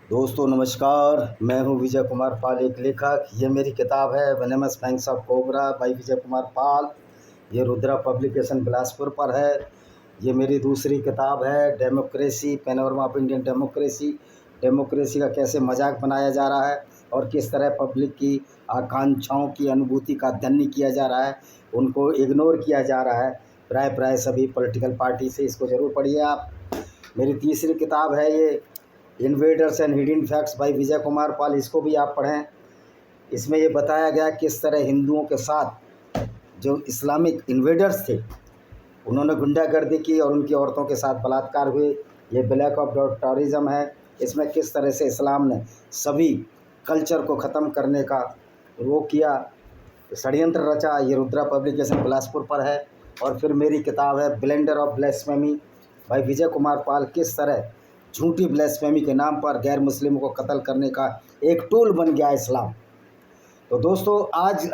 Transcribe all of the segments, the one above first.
दोस्तों नमस्कार। मैं हूं विजय कुमार पाल, एक लेखक। ये मेरी किताब है venomous fangs of cobra by Vijay Kumar Pal. ये रुद्रा पब्लिकेशन बिलासपुर पर है। ये मेरी दूसरी किताब है democracy, panorama of Indian democracy. Democracy का कैसे मजाक बनाया जा रहा है और किस तरह पब्लिक की आकांक्षाओं की अनुभूति का अध्ययन नहीं किया जा रहा है, उनको इग्नोर किया जा रहा है प्राय सभी पॉलिटिकल पार्टी से। इसको ज़रूर पढ़िए आप। मेरी तीसरी किताब है ये invaders and hidden facts by Vijay Kumar Pal. इसको भी आप पढ़ें। इसमें ये बताया गया किस तरह हिंदुओं के साथ जो इस्लामिक इन्वेडर्स थे उन्होंने गुंडागर्दी की और उनकी औरतों के साथ बलात्कार हुए। ये ब्लैक ऑफ टेररिज्म है। इसमें किस तरह से इस्लाम ने सभी कल्चर को ख़त्म करने का वो किया, षड्यंत्र रचा। ये रुद्रा पब्लिकेशन बिलासपुर पर है। और फिर मेरी किताब है ब्लेंडर ऑफ ब्लेस्फेमी भाई विजय कुमार पाल। किस तरह झूठी ब्लेस्फेमी के नाम पर गैर मुस्लिमों को कत्ल करने का एक टूल बन गया इस्लाम। तो दोस्तों आज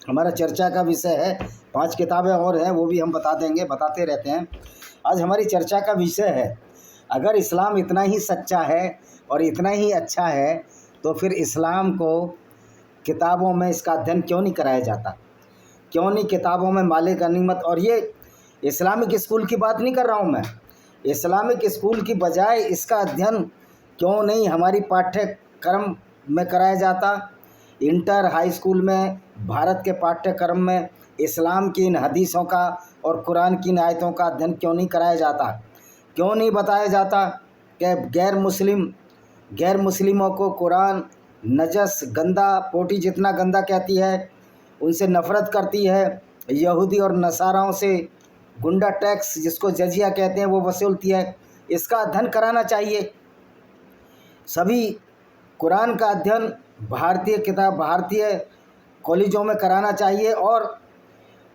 हमारा चर्चा का विषय है, 5 किताबें और हैं वो भी हम बताते रहते हैं। आज हमारी चर्चा का विषय है, अगर इस्लाम इतना ही सच्चा है और इतना ही अच्छा है तो फिर इस्लाम को किताबों में इसका अध्ययन क्यों नहीं कराया जाता, क्यों नहीं किताबों में माले गनीमत। और ये इस्लामिक स्कूल की बात नहीं कर रहा हूँ मैं, इस्लामिक स्कूल की बजाय इसका अध्ययन क्यों नहीं हमारी पाठ्यक्रम में कराया जाता। इंटर हाई स्कूल में भारत के पाठ्यक्रम में इस्लाम की इन हदीसों का और कुरान की इन आयतों का अध्ययन क्यों नहीं कराया जाता, क्यों नहीं बताया जाता कि गैर मुस्लिमों को कुरान नजस, गंदा, पोटी जितना गंदा कहती है, उनसे नफ़रत करती है। यहूदी और नसाराओं से गुंडा टैक्स जिसको जजिया कहते हैं वो वसूलती है। इसका अध्ययन कराना चाहिए। सभी कुरान का अध्ययन भारतीय कॉलेजों में कराना चाहिए और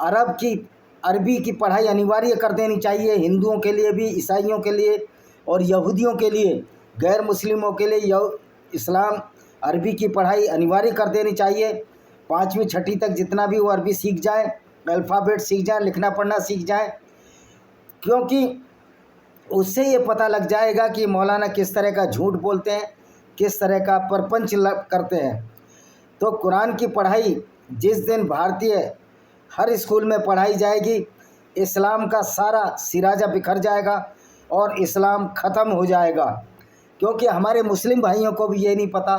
अरबी की पढ़ाई अनिवार्य कर देनी चाहिए, हिंदुओं के लिए भी, ईसाइयों के लिए और यहूदियों के लिए, गैर मुस्लिमों के लिए इस्लाम अरबी की पढ़ाई अनिवार्य कर देनी चाहिए। 5वीं 6वीं तक जितना भी वो अरबी सीख जाए, अल्फ़ाबेट सीख जाए, लिखना पढ़ना सीख जाए, क्योंकि उससे ये पता लग जाएगा कि मौलाना किस तरह का झूठ बोलते हैं, किस तरह का परपंच करते हैं। तो कुरान की पढ़ाई जिस दिन भारतीय हर स्कूल में पढ़ाई जाएगी, इस्लाम का सारा सिराजा बिखर जाएगा और इस्लाम ख़त्म हो जाएगा। क्योंकि हमारे मुस्लिम भाइयों को भी ये नहीं पता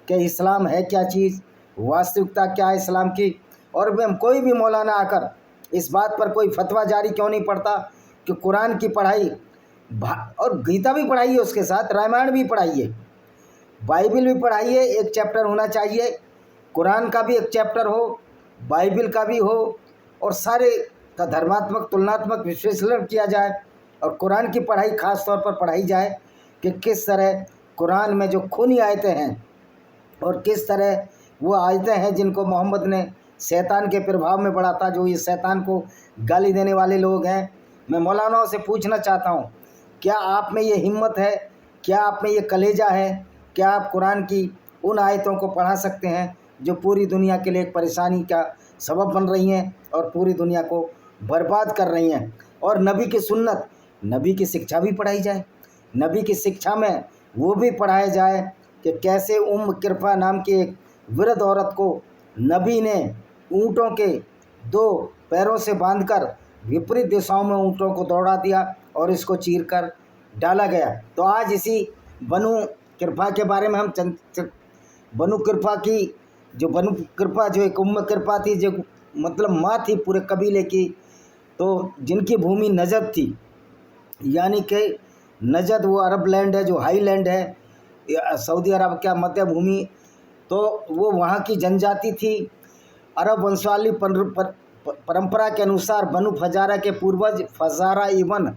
कि इस्लाम है क्या चीज़, वास्तविकता क्या है इस्लाम की। और कोई भी मौलाना आकर इस बात पर कोई फतवा जारी क्यों नहीं पढ़ता कि कुरान की पढ़ाई और गीता भी पढ़ाइए, उसके साथ रामायण भी पढ़ाइए, बाइबिल भी पढ़ाइए। एक चैप्टर होना चाहिए, कुरान का भी एक चैप्टर हो, बाइबिल का भी हो, और सारे का धर्मात्मक तुलनात्मक विश्लेषण किया जाए। और कुरान की पढ़ाई ख़ास तौर पर पढ़ाई जाए कि किस तरह कुरान में जो खूनी आयतें हैं और किस तरह वो आयतें हैं जिनको मोहम्मद ने शैतान के प्रभाव में बढ़ा था, जो ये शैतान को गाली देने वाले लोग हैं। मैं मौलानाओं से पूछना चाहता हूँ, क्या आप में ये हिम्मत है, क्या आप में ये कलेजा है, क्या आप कुरान की उन आयतों को पढ़ा सकते हैं जो पूरी दुनिया के लिए एक परेशानी का सबब बन रही हैं और पूरी दुनिया को बर्बाद कर रही हैं। और नबी की सुन्नत, नबी की शिक्षा भी पढ़ाई जाए। नबी की शिक्षा में वो भी पढ़ाया जाए कि कैसे किरफा नाम की एक वृद्ध औरत को नबी ने ऊँटों के 2 पैरों से बांधकर विपरीत दिशाओं में ऊँटों को दौड़ा दिया और इसको चीरकर डाला गया। तो आज इसी बनु किरपा के बारे में हम बनु किरपा जो एक किरपा थी, जो मतलब माँ थी पूरे कबीले की, तो जिनकी भूमि नजद थी, यानी कि नजद वो अरब लैंड है जो हाई लैंड है, सऊदी अरब क्या मध्य भूमि, तो वो वहाँ की जनजाति थी। अरब वंशावली परंपरा के अनुसार बनु फजारा के पूर्वज फजारा इबन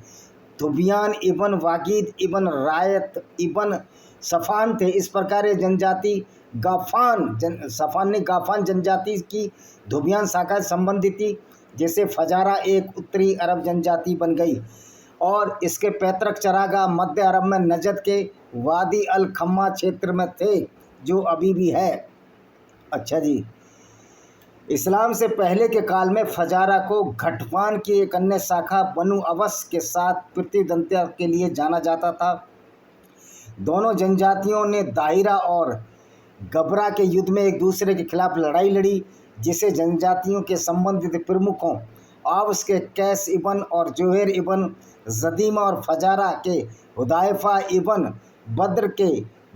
धुबियान इबन वागिद इबन रायत इबन सफ़ान थे। इस प्रकार ये जनजाति सफ़ान ने गाफान जनजाति की धुबियान शाखा से संबंधित थी, जिससे फजारा एक उत्तरी अरब जनजाति बन गई। और इसके पैतृक चरागाह मध्य अरब में नजद के वादी अल खम्मा क्षेत्र में थे, जो अभी भी है। अच्छा जी, इस्लाम से पहले के काल में फजारा को घटवान की एक अन्य शाखा बनु अवस के साथ प्रतिद्वंद्विता के लिए जाना जाता था। दोनों जनजातियों ने दाहिरा और गबरा के युद्ध में एक दूसरे के खिलाफ लड़ाई लड़ी, जिसे जनजातियों के संबंधित प्रमुखों आवस के कैस इबन और जोहेर इबन जदीमा और फजारा के हुदैफा इबन बद्र के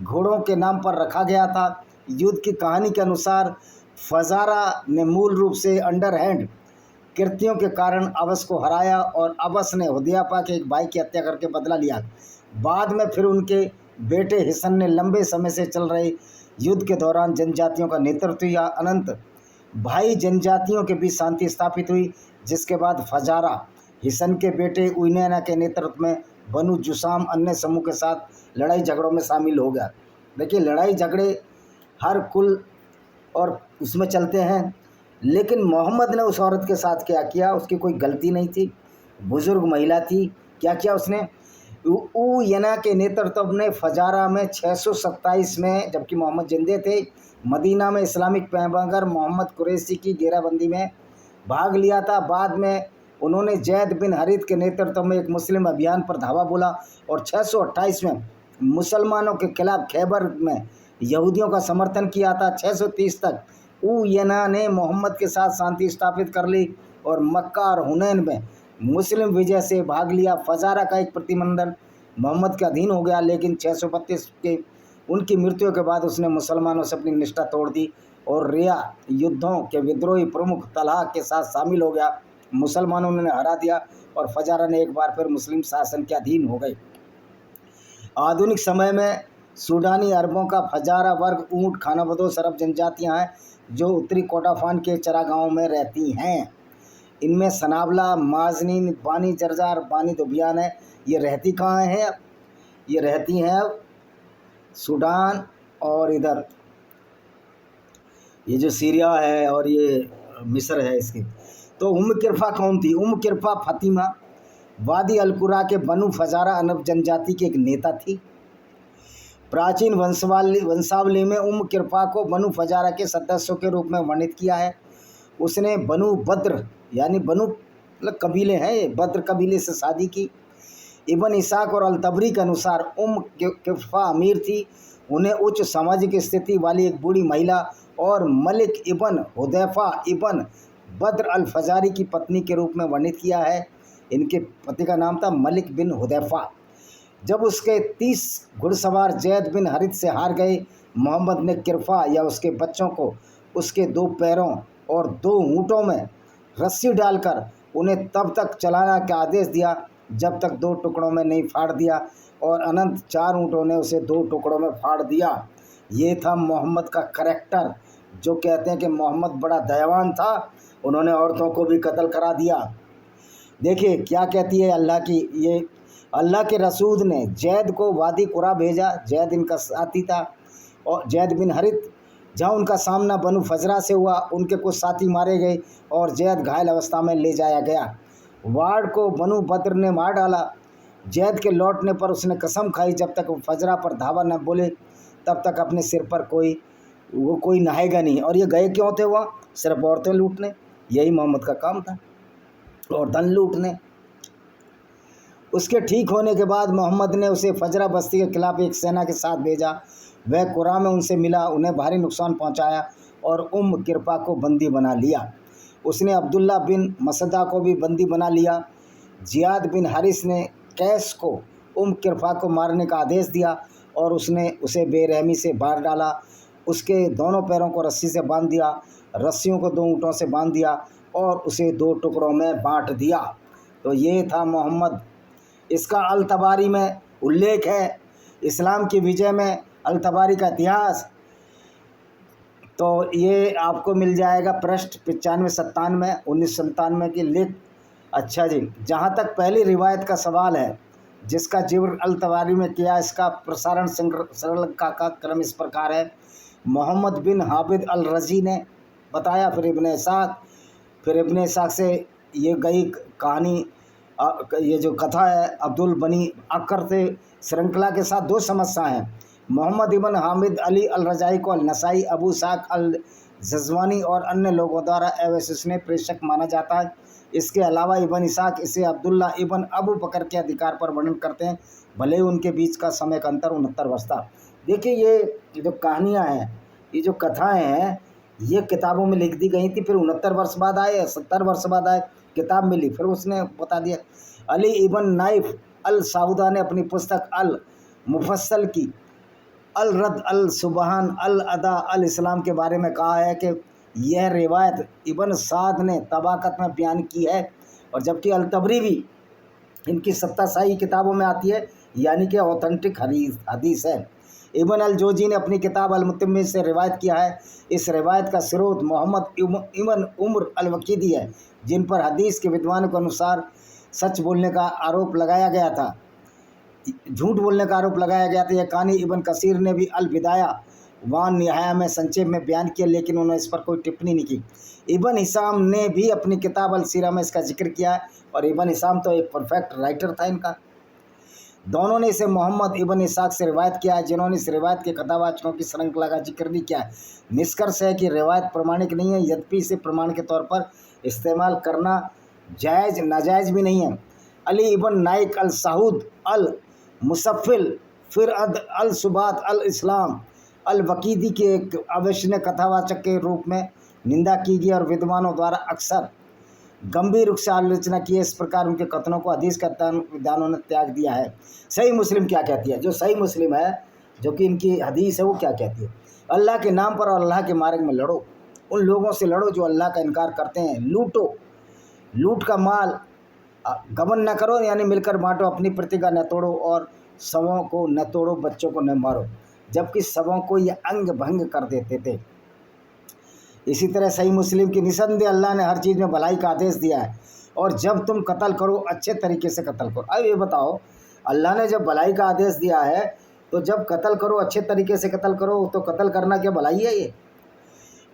घोड़ों के नाम पर रखा गया था। युद्ध की कहानी के अनुसार फजारा ने मूल रूप से अंडरहैंड कृत्यों के कारण अवस को हराया और अवस ने हुदैफा के एक भाई की हत्या करके बदला लिया। बाद में फिर उनके बेटे हिसन ने लंबे समय से चल रहे युद्ध के दौरान जनजातियों का नेतृत्व किया। अनंत भाई जनजातियों के बीच शांति स्थापित हुई, जिसके बाद फजारा हिसन के बेटे उइनैना के नेतृत्व में बनु जुसाम अन्य समूह के साथ लड़ाई झगड़ों में शामिल हो गया। देखिए, लड़ाई झगड़े हर कुल और उसमें चलते हैं, लेकिन मोहम्मद ने उस औरत के साथ क्या किया, उसकी कोई गलती नहीं थी, बुजुर्ग महिला थी। क्या किया उसने? उयना के नेतृत्व ने फजारा में 627 में, जबकि मोहम्मद जिंदे थे, मदीना में इस्लामिक पैगंबर मोहम्मद कुरैशी की घेराबंदी में भाग लिया था। बाद में उन्होंने जैद बिन हरीथ के नेतृत्व में एक मुस्लिम अभियान पर धावा बोला और 628 में मुसलमानों के खिलाफ खैबर में यहूदियों का समर्थन किया था। 630 तक उयना ने मोहम्मद के साथ शांति स्थापित कर ली और मक्का और हुनैन में मुस्लिम विजय से भाग लिया। फजारा का एक प्रतिमंडल मोहम्मद के अधीन हो गया, लेकिन 632 के उनकी मृत्यु के बाद उसने मुसलमानों से अपनी निष्ठा तोड़ दी और रिया युद्धों के विद्रोही प्रमुख तलहा के साथ शामिल हो गया। मुसलमानों ने हरा दिया और फजारा ने एक बार फिर मुस्लिम शासन के अधीन हो गए। आधुनिक समय में सूडानी अरबों का फजारा वर्ग ऊँट खानाबदोश अरब जनजातियाँ हैं जो उत्तरी कोर्डोफान के चरागाहों में रहती हैं। इनमें सनाबला, माजनीन, बानी जरजार, बानी दुबियान है। ये रहती कहाँ हैं? ये रहती हैं सूडान और इधर ये जो सीरिया है और ये मिस्र है इसके। तो उम्म किरफा कौन थी? उम्म किरफा फातिमा वादी अलकुरा के बनु फजारा अरब जनजाति की एक नेता थी। प्राचीन वंशावली में उम्म किरफा को बनु फजारा के सदस्यों के रूप में वर्णित किया है। उसने बनु बद्र यानी बनु मतलब कबीले हैं, ये बद्र कबीले से शादी की। इबन इसाक और अलतबरी के अनुसार उम्म किरफा अमीर थी। उन्हें उच्च सामाजिक स्थिति वाली एक बूढ़ी महिला और मलिक इबन हुदैफा इबन बद्र अल फजारी की पत्नी के रूप में वर्णित किया है। इनके पति का नाम था मलिक बिन हुदैफा। जब उसके 30 घुड़सवार जैद बिन हरिथ से हार गए, मोहम्मद ने किरफा या उसके बच्चों को उसके 2 पैरों और 2 ऊँटों में रस्सी डालकर उन्हें तब तक चलाना का आदेश दिया जब तक 2 टुकड़ों में नहीं फाड़ दिया, और अनंत 4 ऊँटों ने उसे 2 टुकड़ों में फाड़ दिया। ये था मोहम्मद का करैक्टर, जो कहते हैं कि मोहम्मद बड़ा दयावान था, उन्होंने औरतों को भी कत्ल करा दिया। देखिए क्या कहती है अल्लाह की, ये अल्लाह के रसूल ने जैद को वादी कुरा भेजा। जैद इनका साथी था और जैद बिन हरिथ, जहाँ उनका सामना बनु फजरा से हुआ, उनके कुछ साथी मारे गए और जैद घायल अवस्था में ले जाया गया। वार्ड को बनु बद्र ने मार डाला। जैद के लौटने पर उसने कसम खाई जब तक फजरा पर धावा न बोले तब तक अपने सिर पर कोई नहाएगा नहीं। और ये गए क्यों थे? वह सिर्फ औरतें लूटने, यही मोहम्मद का काम था, और धन लूटने। उसके ठीक होने के बाद मोहम्मद ने उसे फजरा बस्ती के खिलाफ एक सेना के साथ भेजा। वह कुरा में उनसे मिला, उन्हें भारी नुकसान पहुंचाया और उम्म किरफा को बंदी बना लिया। उसने अब्दुल्ला बिन मसदा को भी बंदी बना लिया। जियाद बिन हारिस ने कैस को उम्म किरफा को मारने का आदेश दिया और उसने उसे बेरहमी से मार डाला। उसके दोनों पैरों को रस्सी से बांध दिया, रस्सियों को 2 ऊँटों से बांध दिया और उसे 2 टुकड़ों में बांट दिया। तो ये था मोहम्मद। इसका अल तबारी में उल्लेख है, इस्लाम की विजय में अल तबारी का इतिहास। तो ये आपको मिल जाएगा पृष्ठ 95-97 1997 की लेख। अच्छा जी, जहाँ तक पहली रिवायत का सवाल है जिसका जिक्र अल तबारी में किया, इसका प्रसारण श्रीलंका का क्रम इस प्रकार है। मोहम्मद बिन हाबिद अल रजी ने बताया, फिर इब्न इसाक से ये गई कहानी। ये जो कथा है अब्दुल बनी अकर से श्रृंखला के साथ 2 समस्याएँ हैं। मोहम्मद इबन हामिद अली अल रजाई को अल नसाई, अबू साक अल जज़वानी और अन्य लोगों द्वारा अविश्वसनीय प्रेषक माना जाता है। इसके अलावा इबन इसाक इसे अब्दुल्ला इबन अबू बकर के अधिकार पर वर्णन करते हैं, भले ही उनके बीच का समय का अंतर 69 वर्ष था। देखिए ये जो कहानियाँ हैं, ये जो कथाएँ हैं, ये किताबों में लिख दी गई थी, फिर 69 वर्ष बाद आए, 70 वर्ष बाद आए, किताब मिली, फिर उसने बता दिया। अली इबन नाइफ अल साउदा ने अपनी पुस्तक अल मुफस्सल की अल रद अल सुबहान अल अदा अल इस्लाम के बारे में कहा है कि यह रिवायत इबन साद ने तबाकत में बयान की है, और जबकि अल तबरी भी इनकी सत्ताशाही किताबों में आती है, यानी कि ऑथेंटिक हदीस है। इबन अल जोजी ने अपनी किताब अल मुतम्मिल से रिवायत किया है। इस रिवायत का स्रोत मोहम्मद इबन उम्र अल वकीदी है, जिन पर हदीस के विद्वानों के अनुसार सच बोलने का आरोप लगाया गया था, झूठ बोलने का आरोप लगाया गया था। यह कहानी इबन कसीर ने भी अल बिदाया वान निहाया में संक्षेप में बयान किया, लेकिन उन्होंने इस पर कोई टिप्पणी नहीं की। इबन हिसाम ने भी अपनी किताब अल सीरा में इसका जिक्र किया है, और इबन हिसाम तो एक परफेक्ट राइटर था इनका। दोनों ने इसे मोहम्मद इबन इसाक से रिवायत किया है, जिन्होंने इस रिवायत के कथावाचकों की श्रृंखला का जिक्र भी किया है। निष्कर्ष है कि रिवायत प्रमाणिक नहीं है, यद्यपि इसे प्रमाण के तौर पर इस्तेमाल करना जायज़ नाजायज़ भी नहीं है। अली इबन नाइक अल सऊद अल मुसफ़िल फिर अल सुबात अल इस्लाम अल वकीदी के एक अविश्वसनीय कथावाचक के रूप में निंदा की गई, और विद्वानों द्वारा अक्सर गंभीर रूप से आलोचना की है। इस प्रकार उनके कथनों को हदीस के विद्वानों ने त्याग दिया है। सही मुस्लिम क्या कहती है? जो सही मुस्लिम है, जो कि इनकी हदीस है, वो क्या कहती है? अल्लाह के नाम पर और अल्लाह के मार्ग में लड़ो, उन लोगों से लड़ो जो अल्लाह का इनकार करते हैं। लूटो, लूट का माल गबन न करो, यानी मिलकर बांटो, अपनी प्रतिज्ञा न तोड़ो, और शवों को न तोड़ो, बच्चों को न मारो, जबकि शवों को ये अंग भंग कर देते थे। इसी तरह सही मुस्लिम की निसंदेह अल्लाह ने हर चीज़ में भलाई का आदेश दिया है, और जब तुम कत्ल करो अच्छे तरीके से कत्ल करो। अब ये बताओ, अल्लाह ने जब भलाई का आदेश दिया है, तो जब कत्ल करो अच्छे तरीके से कत्ल करो, तो कत्ल करना क्या भलाई है ये?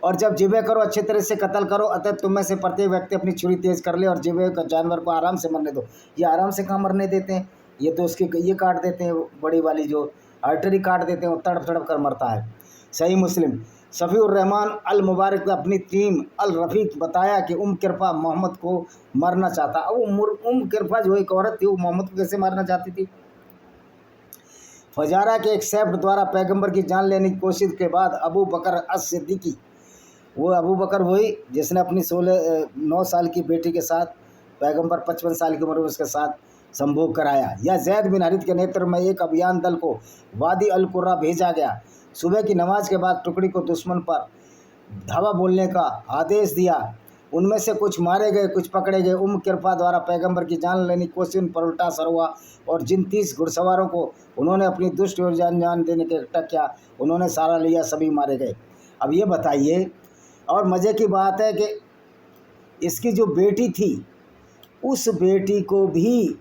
और जब जिबे करो अच्छे तरह से कत्ल करो, अतः तुम में से प्रत्येक व्यक्ति अपनी छुरी तेज कर ले और जिबे का जानवर को आराम से मरने दो। ये आराम से कहाँ मरने देते हैं? ये तो उसकी ये काट देते हैं, बड़ी वाली जो आर्टरी काट देते हैं, वो तड़प तड़प कर मरता है। सही मुस्लिम सफ़ीउर रहमान अल मुबारक ने अपनी टीम अल रफ़ीक बताया कि किरफा मोहम्मद को मारना चाहता। अब किरफा जो एक औरत थी, वो मोहम्मद को कैसे मारना चाहती थी? फजारा के एक सेफ्ट द्वारा पैगंबर की जान लेने की कोशिश के बाद अबू बकर अस-सिद्दीकी, वो अबू बकर वही जिसने अपनी 9 साल की बेटी के साथ पैगंबर 55 साल की उम्र में उसके साथ संभोग कराया। या जैद बिन हारिथ के नेतृत्व में एक अभियान दल को वादी अल कुर्रा भेजा गया। सुबह की नमाज के बाद टुकड़ी को दुश्मन पर धावा बोलने का आदेश दिया। उनमें से कुछ मारे गए, कुछ पकड़े गए। किरफा द्वारा पैगंबर की जान लेने की कोशिश उन पर उल्टा असर हुआ, और जिन 30 घुड़सवारों को उन्होंने अपनी दुष्ट और जान देने के इकट्ठा किया, उन्होंने सारा लिया, सभी मारे गए। अब ये बताइए, और मज़े की बात है कि इसकी जो बेटी थी, उस बेटी को भी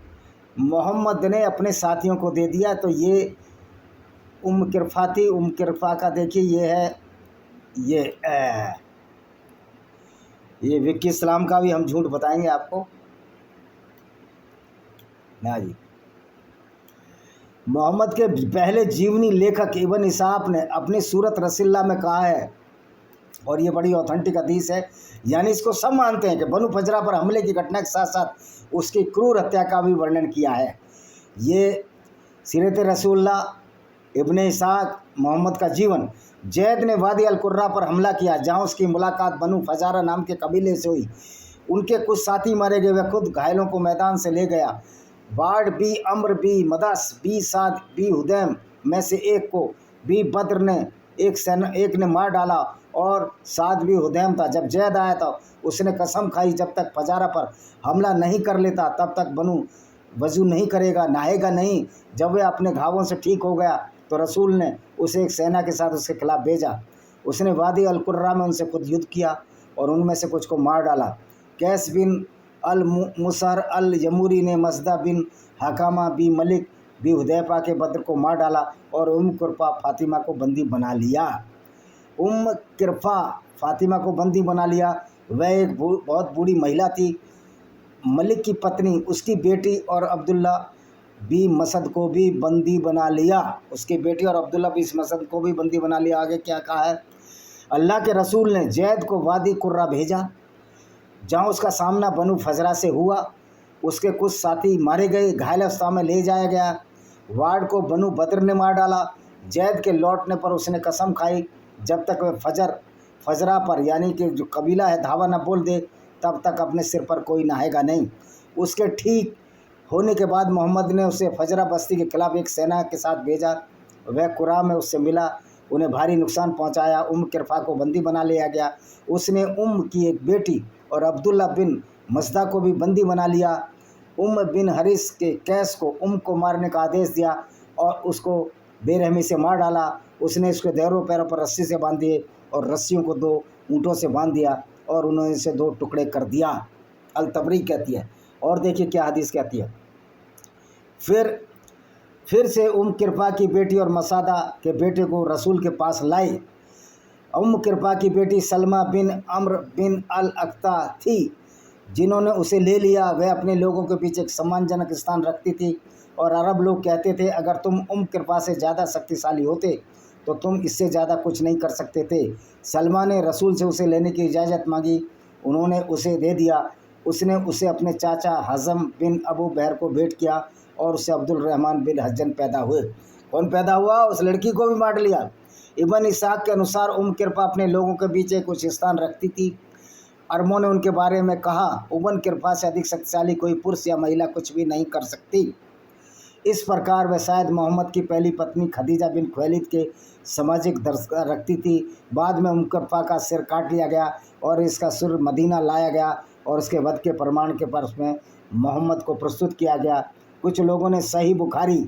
मोहम्मद ने अपने साथियों को दे दिया। तो ये किरफा थी। किरफा का देखिए ये है, ये विक्की इस्लाम का भी हम झूठ बताएंगे आपको ना जी। मोहम्मद के पहले जीवनी लेखक इबन इसाक ने अपनी सूरत रसील्ला में कहा है, और ये बड़ी ऑथेंटिक हदीस है, यानी इसको सब मानते हैं कि बनु फजरा पर हमले की घटना के साथ साथ उसकी क्रूर हत्या का भी वर्णन किया है। ये सीरत रसूलुल्लाह, इब्न इसाक, मोहम्मद का जीवन। जैद ने वादी अल कुर्रा पर हमला किया, जहां उसकी मुलाकात बनु फजारा नाम के कबीले से हुई। उनके कुछ साथी मारे गए, वह खुद घायलों को मैदान से ले गया। बाड़ बी अम्र बी मदस बी साद बी हुदैम में से एक को बी बद्र ने एक ने मार डाला, और साद बी हुदैम था। जब जैद आया था, उसने कसम खाई जब तक फजारा पर हमला नहीं कर लेता तब तक बनु वजू नहीं करेगा, नहाएगा नहीं। जब वह अपने घावों से ठीक हो गया तो रसूल ने उसे एक सेना के साथ उसके खिलाफ भेजा। उसने वादी अल कुर्रा में उनसे खुद युद्ध किया और उनमें से कुछ को मार डाला। कैस बिन अल मुसहर अल यमूरी ने मसदा बिन हकामा बी मलिक बी हुदैफा के बद्र को मार डाला और किरफा फातिमा को बंदी बना लिया। किरफा फातिमा को बंदी बना लिया। वह एक बहुत बूढ़ी महिला थी, मलिक की पत्नी, उसकी बेटी और अब्दुल्ला बी मसद को भी बंदी बना लिया। उसकी बेटी और अब्दुल्ला बी मसद को भी बंदी बना लिया। आगे क्या कहा है? अल्लाह के रसूल ने जैद को वादी कुर्रा भेजा। जहाँ उसका सामना बनु फजरा से हुआ। उसके कुछ साथी मारे गए, घायल अवस्था में ले जाया गया। वार्ड को बनु बद्र ने मार डाला। जैद के लौटने पर उसने कसम खाई जब तक वह फजरा पर यानी कि जो कबीला है धावा न बोल दे तब तक अपने सिर पर कोई नहाएगा नहीं। उसके ठीक होने के बाद मोहम्मद ने उसे फजरा बस्ती के खिलाफ एक सेना के साथ भेजा। वह कुरा में उससे मिला, उन्हें भारी नुकसान पहुंचाया। किरफा को बंदी बना लिया गया। उसने की एक बेटी और अब्दुल्ला बिन मसदा को भी बंदी बना लिया। बिन हरिस के कैस को मारने का आदेश दिया और उसको बेरहमी से मार डाला। उसने इसको पैरों पर रस्सी से बांध दिए और रस्सियों को 2 ऊँटों से बांध दिया और उन्होंने इसे 2 टुकड़े कर दिया। अल तबरी कहती है। और देखिए क्या हदीस कहती है। फिर से किरपा की बेटी और मसादा के बेटे को रसूल के पास लाई। किरपा की बेटी सलमा बिन अम्र बिन अल अख्ता थी जिन्होंने उसे ले लिया। वह अपने लोगों के पीछे एक सम्मानजनक स्थान रखती थी और अरब लोग कहते थे अगर तुम किरपा से ज़्यादा शक्तिशाली होते तो तुम इससे ज़्यादा कुछ नहीं कर सकते थे। सलमा ने रसूल से उसे लेने की इजाज़त मांगी। उन्होंने उसे दे दिया। उसने उसे अपने चाचा हज़म बिन अबू बहर को भेंट किया और उससे अब्दुल रहमान बिन हज्जन पैदा हुए। कौन पैदा हुआ? उस लड़की को भी मार लिया। इब्न इसाक के अनुसार किरपा अपने लोगों के पीछे कुछ स्थान रखती थी। अरबों ने उनके बारे में कहा किरपा से अधिक शक्तिशाली कोई पुरुष या महिला कुछ भी नहीं कर सकती। इस प्रकार वह शायद मोहम्मद की पहली पत्नी खदीजा बिन खुवैलिद के सामाजिक दर्जा रखती थी। बाद में किरपा का सिर काट लिया गया और इसका सिर मदीना लाया गया और उसके वध के प्रमाण के पर उसमें मोहम्मद को प्रस्तुत किया गया। कुछ लोगों ने सही बुखारी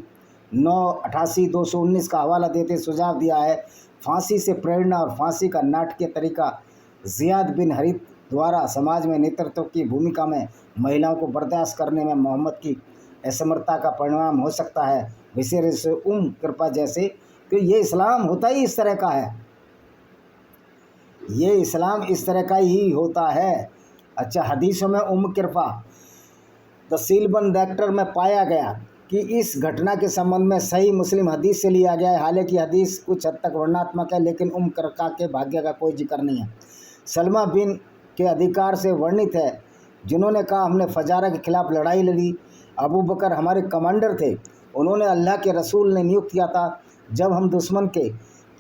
988-219 का हवाला देते सुझाव दिया है फांसी से प्रेरणा और फांसी का नाटकीय तरीका ज़ियाद बिन हरीत द्वारा समाज में नेतृत्व की भूमिका में महिलाओं को बर्दाश्त करने में मोहम्मद की असमर्थता का परिणाम हो सकता है। विशेष से किरपा जैसे कि ये इस्लाम होता ही इस तरह का है। ये इस्लाम इस तरह का ही होता है। अच्छा, हदीसों में किरपा द सीलबन रेक्टर में पाया गया कि इस घटना के संबंध में सही मुस्लिम हदीस से लिया गया है। हालांकि हदीस कुछ हद तक वर्णनात्मक है लेकिन किरपा के भाग्य का कोई जिक्र नहीं है। सलमा बिन के अधिकार से वर्णित है जिन्होंने कहा हमने फजारा के खिलाफ लड़ाई लड़ी। अबू बकर हमारे कमांडर थे। उन्होंने अल्लाह के रसूल ने नियुक्त किया था। जब हम दुश्मन के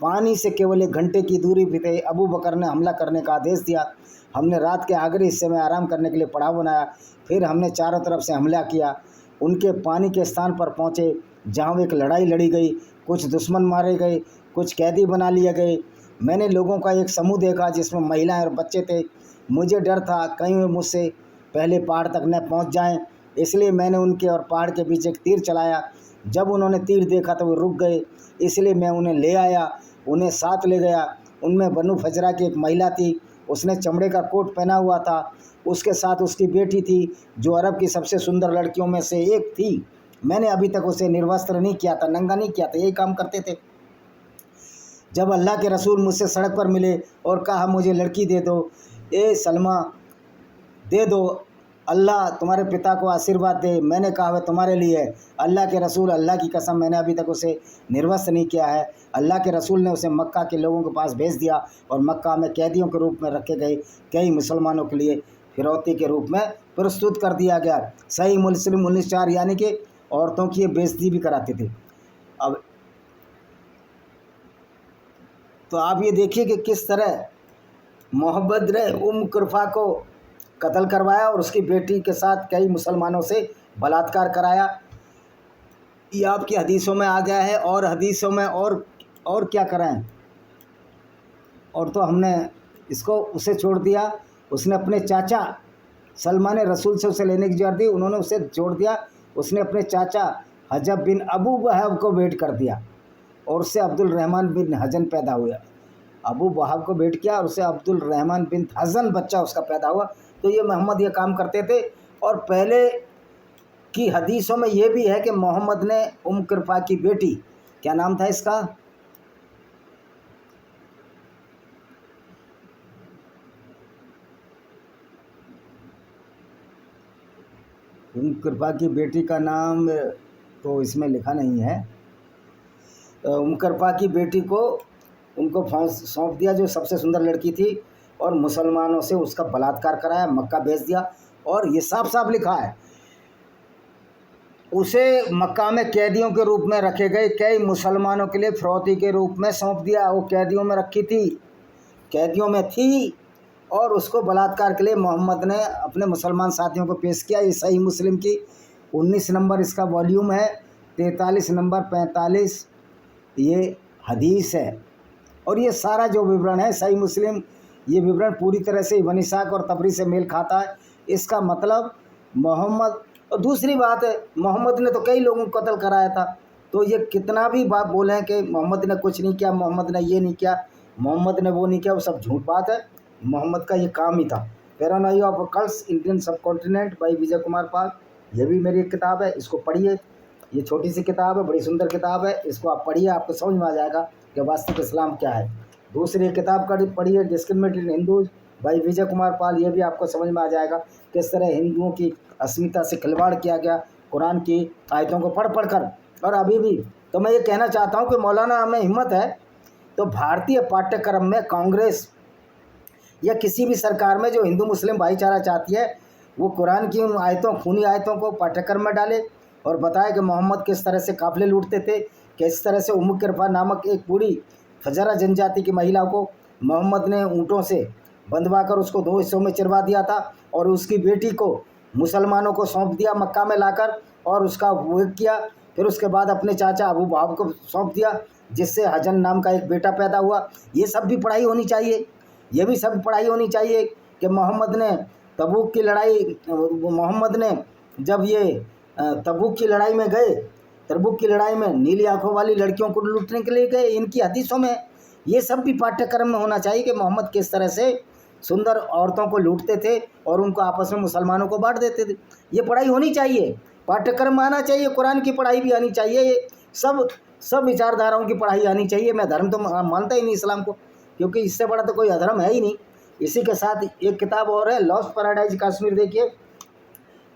पानी से केवल 1 घंटे की दूरी पे थे अबू बकर ने हमला करने का आदेश दिया। हमने रात के आखिरी हिस्से में आराम करने के लिए पड़ाव बनाया। फिर हमने चारों तरफ से हमला किया। उनके पानी के स्थान पर पहुँचे जहाँ एक लड़ाई लड़ी गई। कुछ दुश्मन मारे गए, कुछ कैदी बना लिए गए। मैंने लोगों का एक समूह देखा जिसमें महिलाएं और बच्चे थे। मुझे डर था कहीं वे मुझसे पहले पहाड़ तक न पहुँच जाएं, इसलिए मैंने उनके और पहाड़ के बीच एक तीर चलाया। जब उन्होंने तीर देखा तो वो रुक गए, इसलिए मैं उन्हें ले आया, उन्हें साथ ले गया। उनमें बनु फजरा की एक महिला थी। उसने चमड़े का कोट पहना हुआ था। उसके साथ उसकी बेटी थी जो अरब की सबसे सुंदर लड़कियों में से एक थी। मैंने अभी तक उसे निर्वस्त्र नहीं किया था, नंगा नहीं किया था, यही काम करते थे। जब अल्लाह के रसूल मुझसे सड़क पर मिले और कहा मुझे लड़की दे दो, ए सलमा दे दो, अल्लाह तुम्हारे पिता को आशीर्वाद दे। मैंने कहा वह तुम्हारे लिए है। अल्लाह के रसूल, अल्लाह की कसम मैंने अभी तक उसे निर्वस्त्र नहीं किया है। अल्लाह के रसूल ने उसे मक्का के लोगों के पास भेज दिया और मक्का में कैदियों के रूप में रखे गए कई मुसलमानों के लिए फिरौती के रूप में प्रस्तुत कर दिया गया। सही मुस्लिम 19:4 यानी कि औरतों की ये बेइज्जती भी कराते थे। अब तो आप ये देखिए कि किस तरह मोहम्मद ने किरपा को कत्ल करवाया और उसकी बेटी के साथ कई मुसलमानों से बलात्कार कराया। ये आपकी हदीसों में आ गया है। और हदीसों में और क्या कराएं। और तो हमने इसको उसे छोड़ दिया। उसने अपने चाचा सलमान ने रसूल से उसे लेने की जरूरत दी, उन्होंने उसे छोड़ दिया। उसने अपने चाचा हजब बिन अबू वहाब को भेंट कर दिया और उससे अब्दुल रहमान बिन हजन पैदा हुआ। अबू वहाब को भेंट किया और उससे अब्दुल रहमान बिन हजन बच्चा उसका पैदा हुआ। तो ये मोहम्मद ये काम करते थे। और पहले की हदीसों में ये भी है कि मोहम्मद ने किरपा की बेटी, क्या नाम था इसका, किरपा की बेटी का नाम तो इसमें लिखा नहीं है। किरपा की बेटी को उनको सौंप दिया जो सबसे सुंदर लड़की थी। और मुसलमानों से उसका बलात्कार कराया, मक्का भेज दिया। और ये साफ साफ लिखा है, उसे मक्का में कैदियों के रूप में रखे गए, कई मुसलमानों के लिए फिरौती के रूप में सौंप दिया। वो कैदियों में रखी थी, कैदियों में थी, और उसको बलात्कार के लिए मोहम्मद ने अपने मुसलमान साथियों को पेश किया। ये सही मुस्लिम की 19 नंबर इसका वॉल्यूम है, 43 नंबर 45 ये हदीस है। और ये सारा जो विवरण है सही मुस्लिम, ये विवरण पूरी तरह से इब्न इस्हाक और तबरी से मेल खाता है। इसका मतलब मोहम्मद, और दूसरी बात है, मोहम्मद ने तो कई लोगों को कत्ल कराया था। तो ये कितना भी बात बोलें कि मोहम्मद ने कुछ नहीं किया, मोहम्मद ने ये नहीं किया, मोहम्मद ने वो नहीं किया, वो सब झूठ बात है। मोहम्मद का ये काम ही था। पैरानोइया ऑफ कल्ट्स इंडियन सब कॉन्टिनेंट बाई विजय कुमार पाल, ये भी मेरी एक किताब है, इसको पढ़िए। ये छोटी सी किताब है, बड़ी सुंदर किताब है, इसको आप पढ़िए, आपको समझ में आ जाएगा कि वास्तविक इस्लाम क्या है। दूसरी किताब का पढ़िए, डिस्क्रिमिनेटेड हिंदूज भाई विजय कुमार पाल, ये भी आपको समझ में आ जाएगा किस तरह हिंदुओं की अस्मिता से खिलवाड़ किया गया कुरान की आयतों को पढ़ कर। और अभी भी तो मैं ये कहना चाहता हूँ कि मौलाना हमें हिम्मत है तो भारतीय पाठ्यक्रम में कांग्रेस या किसी भी सरकार में जो हिंदू मुस्लिम भाईचारा चाहती है, वो कुरान की उन आयतों, खूनी आयतों को पाठ्यक्रम में डाले और बताए कि मोहम्मद किस तरह से काफिले लूटते थे, किस तरह से उम्म किरफा नामक एक पूरी फजरा जनजाति की महिला को मोहम्मद ने ऊँटों से बंधवा कर उसको 2 हिस्सों में चिरवा दिया था, और उसकी बेटी को मुसलमानों को सौंप दिया मक्का में लाकर, और उसका वो किया। फिर उसके बाद अपने चाचा अबू बहाब को सौंप दिया, जिससे हजन नाम का एक बेटा पैदा हुआ। ये सब भी पढ़ाई होनी चाहिए, ये भी सब पढ़ाई होनी चाहिए कि मोहम्मद ने तबूक की लड़ाई, मोहम्मद ने जब ये तबूक की लड़ाई में गए, तबूक की लड़ाई में नीली आंखों वाली लड़कियों को लूटने के लिए गए, इनकी हदीसों में ये सब भी पाठ्यक्रम में होना चाहिए कि मोहम्मद किस तरह से सुंदर औरतों को लूटते थे और उनको आपस में मुसलमानों को बांट देते थे। ये पढ़ाई होनी चाहिए, पाठ्यक्रम में आना चाहिए, कुरान की पढ़ाई भी आनी चाहिए, ये सब विचारधाराओं की पढ़ाई आनी चाहिए। मैं धर्म तो मानता ही नहीं इस्लाम को, क्योंकि इससे बड़ा तो कोई अधर्म है ही नहीं। इसी के साथ एक किताब और है, लॉस्ट पैराडाइज कश्मीर, देखिए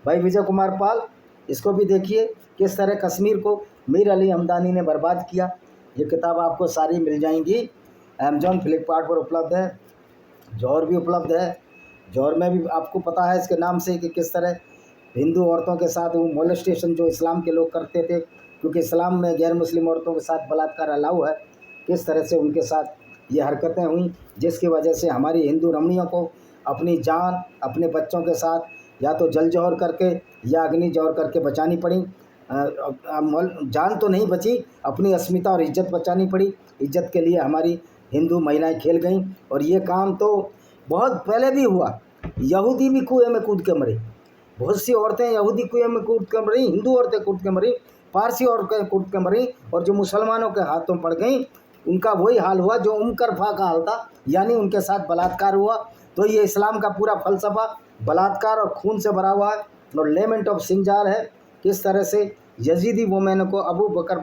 भाई विजय कुमार पाल, इसको भी देखिए किस तरह कश्मीर को मीर अली हमदानी ने बर्बाद किया। ये किताब आपको सारी मिल जाएंगी, अमेजॉन फ्लिपकार्ट पर उपलब्ध है, जौहर भी उपलब्ध है। जौहर में भी आपको पता है इसके नाम से कि किस तरह हिंदू औरतों के साथ वो मोलेस्टेशन जो इस्लाम के लोग करते थे, क्योंकि इस्लाम में गैर मुस्लिम औरतों के साथ बलात्कार अलाउ है, किस तरह से उनके साथ ये हरकतें हुई, जिसकी वजह से हमारी हिंदू रमणियों को अपनी जान अपने बच्चों के साथ या तो जल जौहर करके या अग्नि जौहर करके बचानी पड़ी। जान तो नहीं बची, अपनी अस्मिता और इज्जत बचानी पड़ी। इज्जत के लिए हमारी हिंदू महिलाएं खेल गईं, और ये काम तो बहुत पहले भी हुआ। यहूदी भी कुएं में कूद के मरी, बहुत सी औरतें यहूदी कुएं में कूद के मरी, हिंदू औरतें कूद के मरी, पारसी औरतें कूद के मरी, और जो मुसलमानों के हाथों पड़ गईं उनका वही हाल हुआ जो उमकरफा का हाल था, यानी उनके साथ बलात्कार हुआ। तो ये इस्लाम का पूरा फलसफा बलात्कार और खून से भरा हुआ है। और लेमेंट ऑफ सिंजार है, किस तरह से यजीदी वोमेन को अबू बकर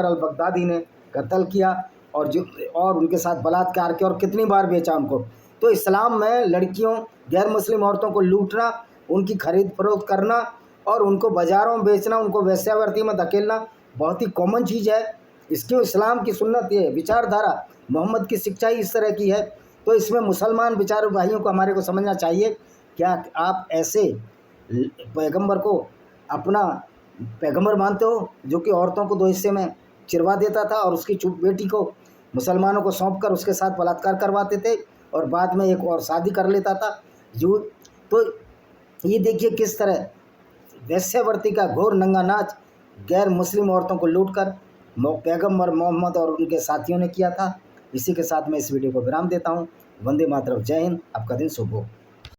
अल बगदादी ने कत्ल किया और उनके साथ बलात्कार किया और कितनी बार बेचा उनको। तो इस्लाम में लड़कियों, गैर मुस्लिम औरतों को लूटना, उनकी खरीद फरोख्त करना और उनको बाज़ारों में बेचना, उनको वेश्यावृत्ति में धकेलना बहुत ही कॉमन चीज़ है। इसकी इस्लाम की सुन्नत ये विचारधारा, मोहम्मद की शिक्षा ही इस तरह की है। तो इसमें मुसलमान विचार भाइयों को हमारे को समझना चाहिए, क्या आप ऐसे पैगंबर को अपना पैगंबर मानते हो जो कि औरतों को 2 हिस्से में चिरवा देता था और उसकी बेटी को मुसलमानों को सौंप कर उसके साथ बलात्कार करवाते थे और बाद में एक और शादी कर लेता था तो ये देखिए किस तरह वेश्यावृत्ति का घोर नंगा नाच गैर मुस्लिम औरतों को लूटकर पैगंबर मोहम्मद और उनके साथियों ने किया था। इसी के साथ मैं इस वीडियो को विराम देता हूँ। वंदे मातरम, जय हिंद, आपका दिन शुभ हो।